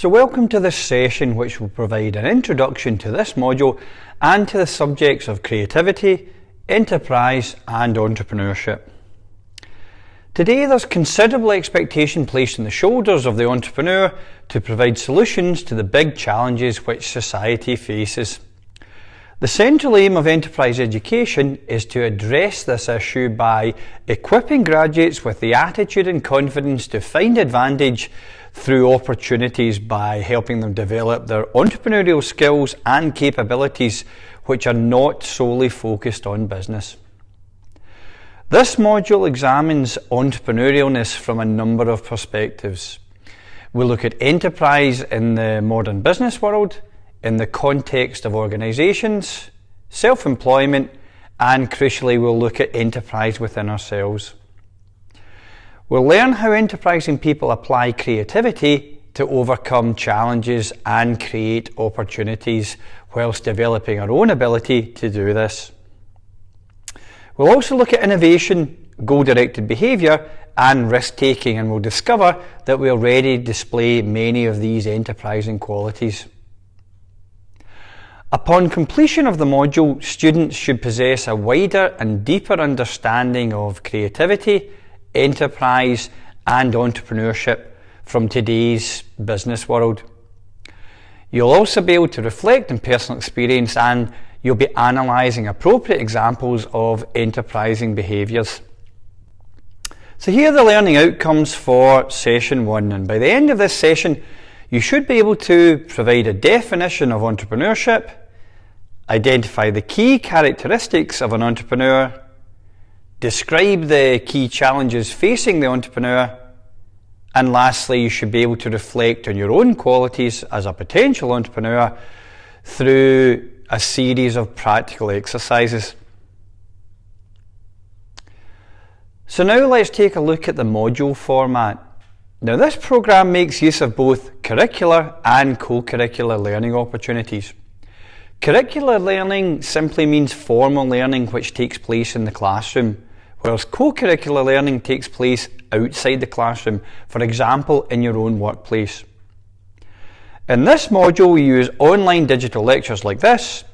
So welcome to this session, which will provide an introduction to this module and to the subjects of creativity, enterprise and entrepreneurship. Today there's considerable expectation placed on the shoulders of the entrepreneur to provide solutions to the big challenges which society faces. The central aim of enterprise education is to address this issue by equipping graduates with the attitude and confidence to find advantage through opportunities by helping them develop their entrepreneurial skills and capabilities which are not solely focused on business. This module examines entrepreneurialness from a number of perspectives. We'll look at enterprise in the modern business world, in the context of organisations, self-employment, and crucially we'll look at enterprise within ourselves. We'll learn how enterprising people apply creativity to overcome challenges and create opportunities whilst developing our own ability to do this. We'll also look at innovation, goal-directed behaviour and risk-taking, and we'll discover that we already display many of these enterprising qualities. Upon completion of the module, students should possess a wider and deeper understanding of creativity, enterprise and entrepreneurship from today's business world. You'll also be able to reflect on personal experience and you'll be analysing appropriate examples of enterprising behaviours. So here are the learning outcomes for session 1, and by the end of this session you should be able to provide a definition of entrepreneurship, identify the key characteristics of an entrepreneur, describe the key challenges facing the entrepreneur, and lastly you should be able to reflect on your own qualities as a potential entrepreneur through a series of practical exercises. So now let's take a look at the module format. Now this programme makes use of both curricular and co-curricular learning opportunities. Curricular learning simply means formal learning which takes place in the classroom, whilst co-curricular learning takes place outside the classroom, for example in your own workplace. In this module we use online digital lectures like this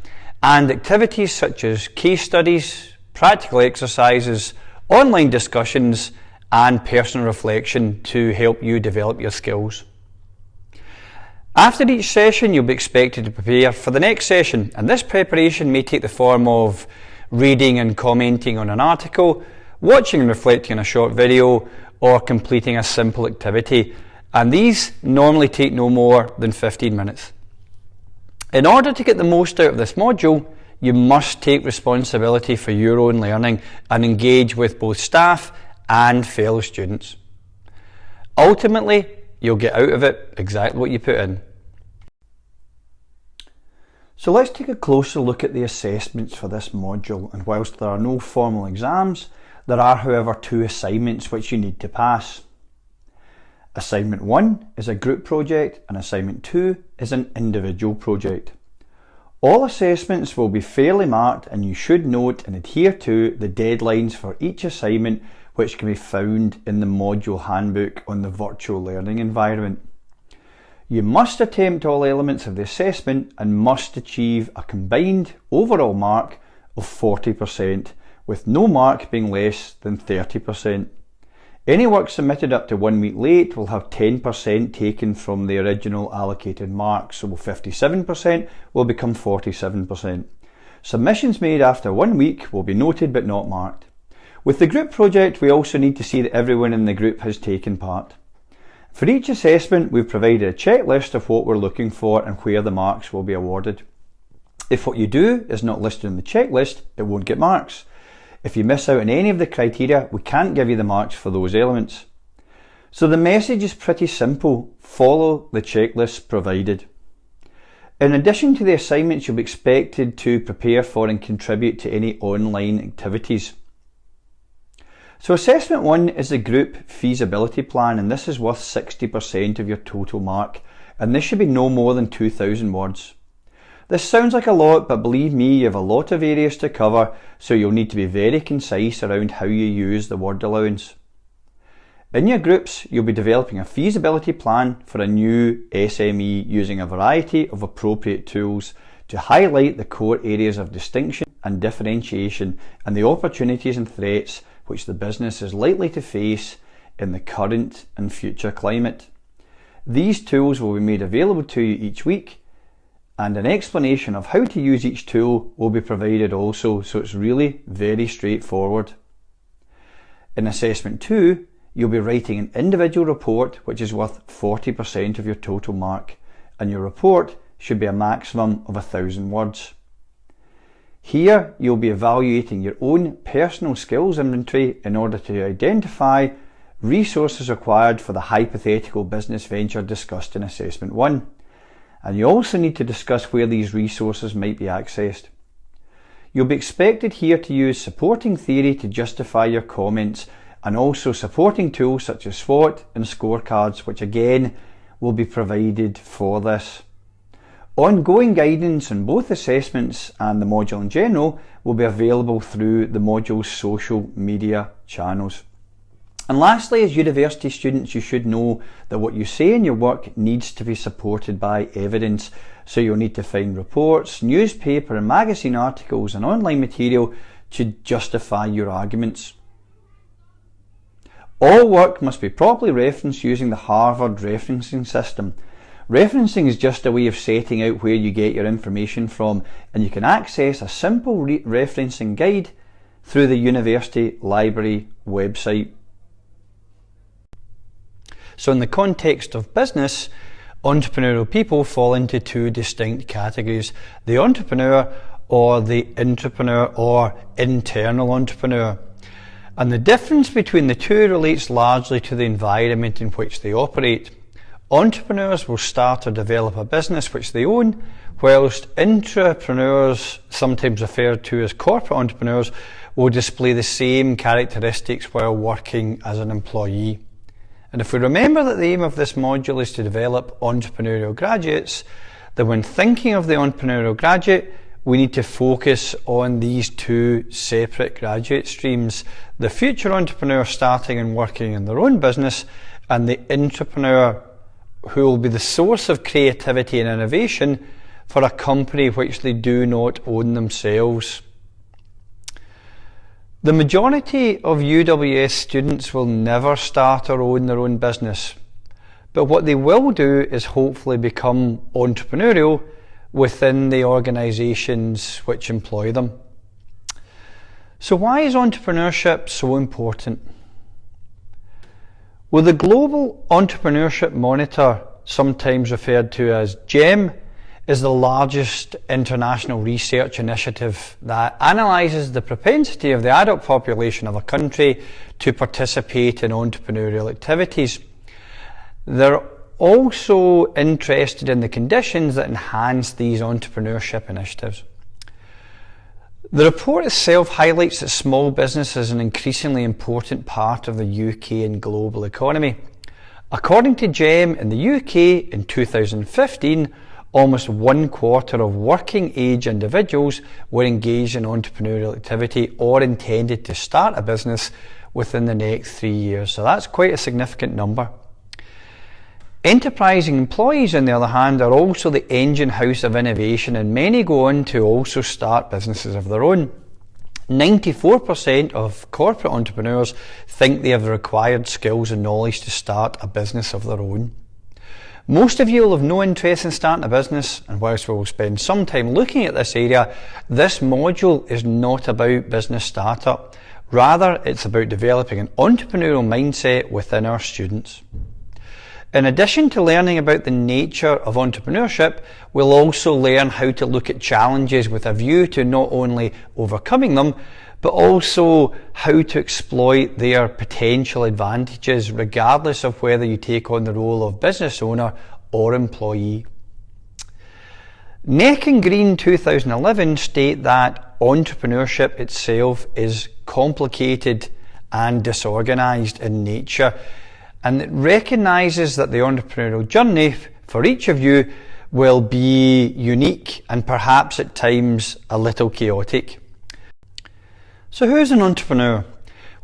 and activities such as case studies, practical exercises, online discussions and personal reflection to help you develop your skills. After each session you'll be expected to prepare for the next session, and this preparation may take the form of reading and commenting on an article, watching and reflecting on a short video, or completing a simple activity, and these normally take no more than 15 minutes. In order to get the most out of this module, you must take responsibility for your own learning and engage with both staff and fellow students. Ultimately, you'll get out of it exactly what you put in. So let's take a closer look at the assessments for this module, and whilst there are no formal exams, there are however 2 assignments which you need to pass. Assignment 1 is a group project and assignment 2 is an individual project. All assessments will be fairly marked, and you should note and adhere to the deadlines for each assignment, which can be found in the module handbook on the virtual learning environment. You must attempt all elements of the assessment and must achieve a combined overall mark of 40%, with no mark being less than 30%. Any work submitted up to 1 week late will have 10% taken from the original allocated mark, so 57% will become 47%. Submissions made after 1 week will be noted but not marked. With the group project, we also need to see that everyone in the group has taken part. For each assessment, we've provided a checklist of what we're looking for and where the marks will be awarded. If what you do is not listed in the checklist, it won't get marks. If you miss out on any of the criteria, we can't give you the marks for those elements. So the message is pretty simple: follow the checklist provided. In addition to the assignments, you'll be expected to prepare for and contribute to any online activities. So assessment 1 is the group feasibility plan, and this is worth 60% of your total mark, and this should be no more than 2,000 words. This sounds like a lot, but believe me, you have a lot of areas to cover, so you'll need to be very concise around how you use the word allowance. In your groups, you'll be developing a feasibility plan for a new SME using a variety of appropriate tools to highlight the core areas of distinction and differentiation and the opportunities and threats which the business is likely to face in the current and future climate. These tools will be made available to you each week, and an explanation of how to use each tool will be provided also, so it's really very straightforward. In Assessment 2, you'll be writing an individual report which is worth 40% of your total mark, and your report should be a maximum of 1,000 words. Here you'll be evaluating your own personal skills inventory in order to identify resources required for the hypothetical business venture discussed in Assessment 1. And you also need to discuss where these resources might be accessed. You'll be expected here to use supporting theory to justify your comments, and also supporting tools such as SWOT and scorecards, which again will be provided for this. Ongoing guidance on both assessments and the module in general will be available through the module's social media channels. And lastly, as university students, you should know that what you say in your work needs to be supported by evidence. So you'll need to find reports, newspaper and magazine articles and online material to justify your arguments. All work must be properly referenced using the Harvard referencing system. Referencing is just a way of setting out where you get your information from, and you can access a simple referencing guide through the university library website. So in the context of business, entrepreneurial people fall into two distinct categories: the entrepreneur or the intrapreneur or internal entrepreneur. And the difference between the two relates largely to the environment in which they operate. Entrepreneurs will start or develop a business which they own, whilst intrapreneurs, sometimes referred to as corporate entrepreneurs, will display the same characteristics while working as an employee. And if we remember that the aim of this module is to develop entrepreneurial graduates, then when thinking of the entrepreneurial graduate, we need to focus on these two separate graduate streams: the future entrepreneur starting and working in their own business, and the intrapreneur who will be the source of creativity and innovation for a company which they do not own themselves. The majority of UWS students will never start or own their own business, but what they will do is hopefully become entrepreneurial within the organisations which employ them. So why is entrepreneurship so important? Well, the Global Entrepreneurship Monitor, sometimes referred to as GEM, is the largest international research initiative that analyses the propensity of the adult population of a country to participate in entrepreneurial activities. They're also interested in the conditions that enhance these entrepreneurship initiatives. The report itself highlights that small business is an increasingly important part of the UK and global economy. According to GEM, in the UK in 2015, almost 1/4 of working age individuals were engaged in entrepreneurial activity or intended to start a business within the next 3 years. So that's quite a significant number. Enterprising employees, on the other hand, are also the engine house of innovation, and many go on to also start businesses of their own. 94% of corporate entrepreneurs think they have the required skills and knowledge to start a business of their own. Most of you will have no interest in starting a business, and whilst we will spend some time looking at this area, this module is not about business startup. Rather, it's about developing an entrepreneurial mindset within our students. In addition to learning about the nature of entrepreneurship, we'll also learn how to look at challenges with a view to not only overcoming them, but also how to exploit their potential advantages, regardless of whether you take on the role of business owner or employee. Neck and Green 2011 state that entrepreneurship itself is complicated and disorganised in nature, and it recognises that the entrepreneurial journey for each of you will be unique and perhaps at times a little chaotic. So who's an entrepreneur?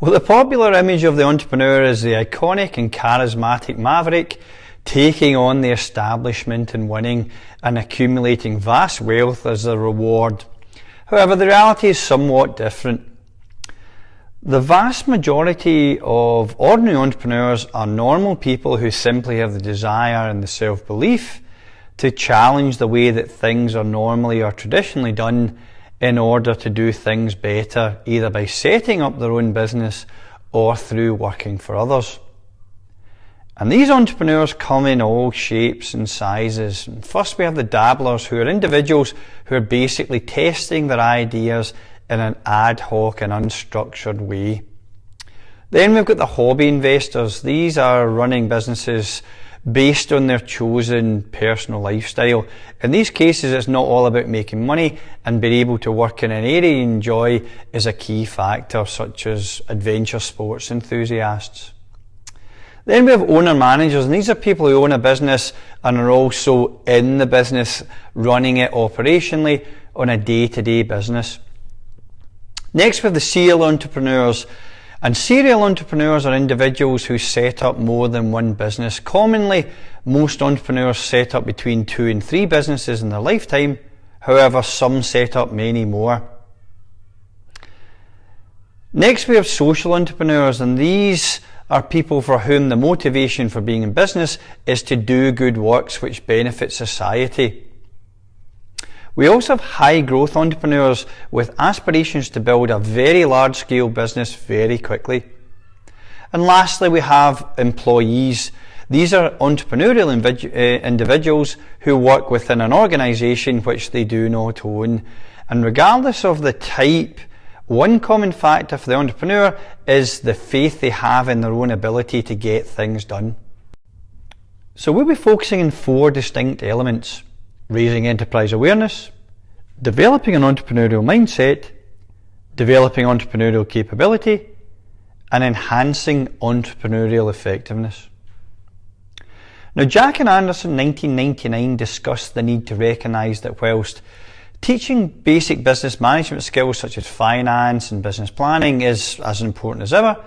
Well, the popular image of the entrepreneur is the iconic and charismatic maverick taking on the establishment and winning and accumulating vast wealth as a reward. However, the reality is somewhat different. The vast majority of ordinary entrepreneurs are normal people who simply have the desire and the self-belief to challenge the way that things are normally or traditionally done in order to do things better, either by setting up their own business or through working for others. And these entrepreneurs come in all shapes and sizes. And first we have the dabblers, who are individuals who are basically testing their ideas in an ad hoc and unstructured way. Then we've got the hobby investors. These are running businesses based on their chosen personal lifestyle. In these cases, it's not all about making money, and being able to work in an area you enjoy is a key factor, such as adventure sports enthusiasts. Then we have owner-managers, and these are people who own a business and are also in the business, running it operationally on a day-to-day business. Next we have the serial entrepreneurs, and serial entrepreneurs are individuals who set up more than one business. Commonly, most entrepreneurs set up between 2 and 3 businesses in their lifetime. However, some set up many more. Next we have social entrepreneurs, and these are people for whom the motivation for being in business is to do good works which benefit society. We also have high growth entrepreneurs with aspirations to build a very large scale business very quickly. And lastly, we have employees. These are entrepreneurial individuals who work within an organisation which they do not own. And regardless of the type, one common factor for the entrepreneur is the faith they have in their own ability to get things done. So we'll be focusing on 4 distinct elements: raising enterprise awareness, developing an entrepreneurial mindset, developing entrepreneurial capability, and enhancing entrepreneurial effectiveness. Now, Jack and Anderson 1999 discussed the need to recognise that whilst teaching basic business management skills such as finance and business planning is as important as ever,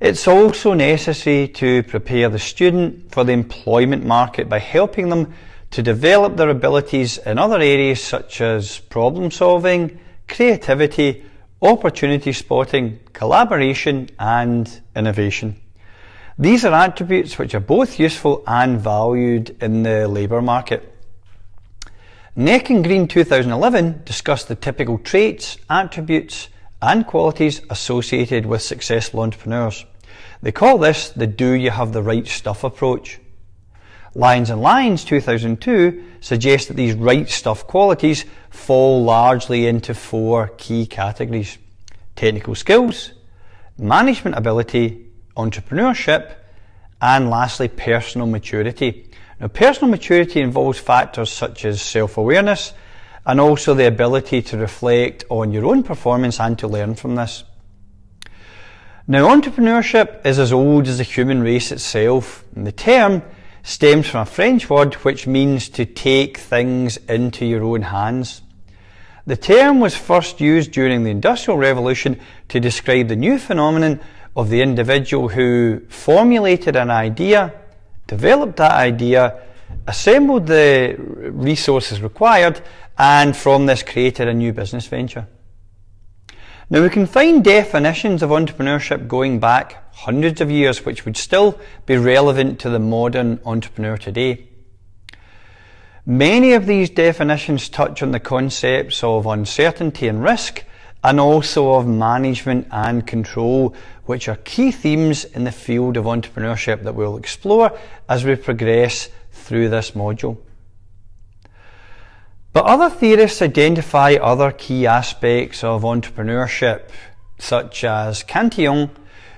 it's also necessary to prepare the student for the employment market by helping them to develop their abilities in other areas such as problem solving, creativity, opportunity spotting, collaboration, and innovation. These are attributes which are both useful and valued in the labour market. Neck and Green 2011 discussed the typical traits, attributes, and qualities associated with successful entrepreneurs. They call this the do you have the right stuff approach. Lyons and Lyons 2002 suggests that these right stuff qualities fall largely into 4 key categories: technical skills, management ability, entrepreneurship, and lastly, personal maturity. Now, personal maturity involves factors such as self-awareness and also the ability to reflect on your own performance and to learn from this. Now, entrepreneurship is as old as the human race itself, and the term stems from a French word which means to take things into your own hands. The term was first used during the Industrial Revolution to describe the new phenomenon of the individual who formulated an idea, developed that idea, assembled the resources required, and from this created a new business venture. Now, we can find definitions of entrepreneurship going back hundreds of years which would still be relevant to the modern entrepreneur today. Many of these definitions touch on the concepts of uncertainty and risk, and also of management and control, which are key themes in the field of entrepreneurship that we'll explore as we progress through this module. But other theorists identify other key aspects of entrepreneurship, such as Cantillon,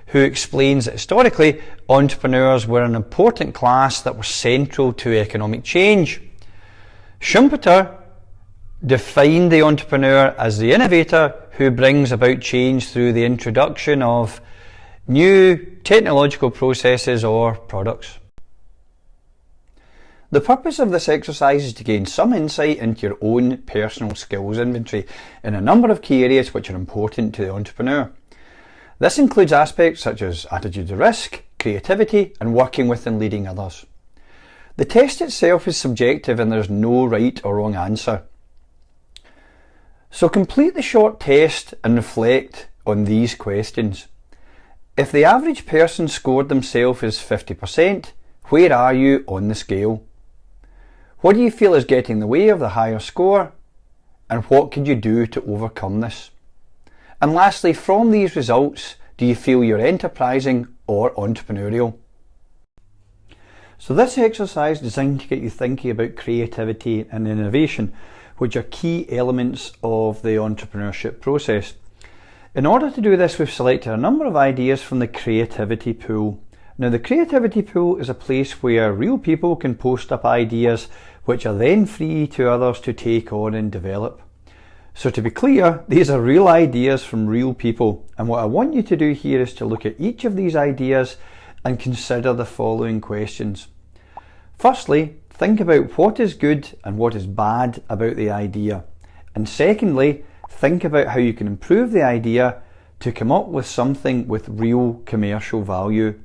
who explains that historically entrepreneurs were an important class that were central to economic change. Schumpeter defined the entrepreneur as the innovator who brings about change through the introduction of new technological processes or products. The purpose of this exercise is to gain some insight into your own personal skills inventory in a number of key areas which are important to the entrepreneur. This includes aspects such as attitude to risk, creativity, and working with and leading others. The test itself is subjective and there's no right or wrong answer. So complete the short test and reflect on these questions. If the average person scored themselves as 50%, where are you on the scale? What do you feel is getting in the way of the higher score? And what could you do to overcome this? And lastly, from these results, do you feel you're enterprising or entrepreneurial? So this exercise is designed to get you thinking about creativity and innovation, which are key elements of the entrepreneurship process. In order to do this, we've selected a number of ideas from the creativity pool. Now, the creativity pool is a place where real people can post up ideas which are then free to others to take on and develop. So to be clear, these are real ideas from real people, and what I want you to do here is to look at each of these ideas and consider the following questions. Firstly, think about what is good and what is bad about the idea. And secondly, think about how you can improve the idea to come up with something with real commercial value.